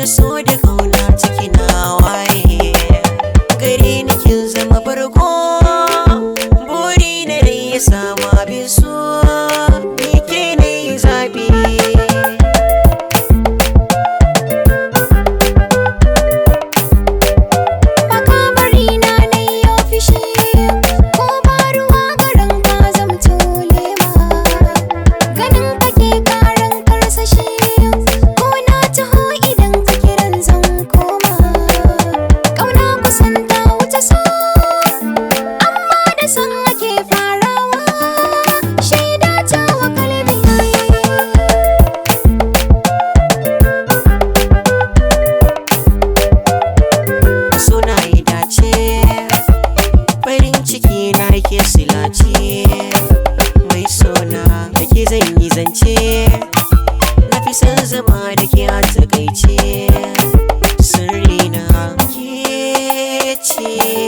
so da kauna ciki na waye gare ni kin zama barko buri na dai ya samu abin so ni ke ne zabi ke silace mai sona da ke zan yi zance na fi son zama da ke a takaice sirri na ke ce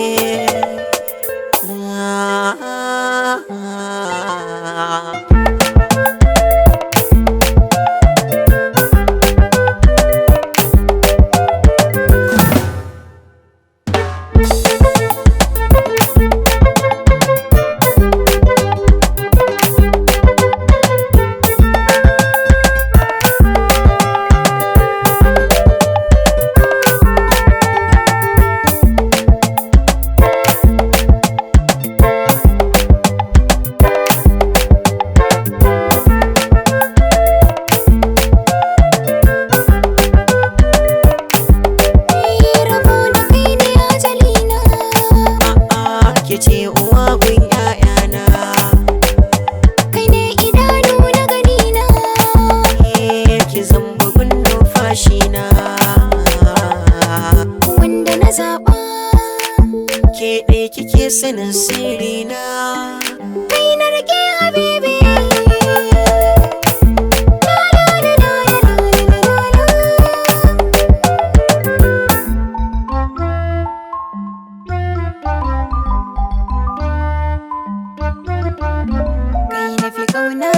ce uwa gun ƴaƴana kai ne idanu na gani na ki zamba gun numfashi na wanda na zaɓa ke ɗaya kike sanin sirri na kai na rike habibi kai na fi ƙauna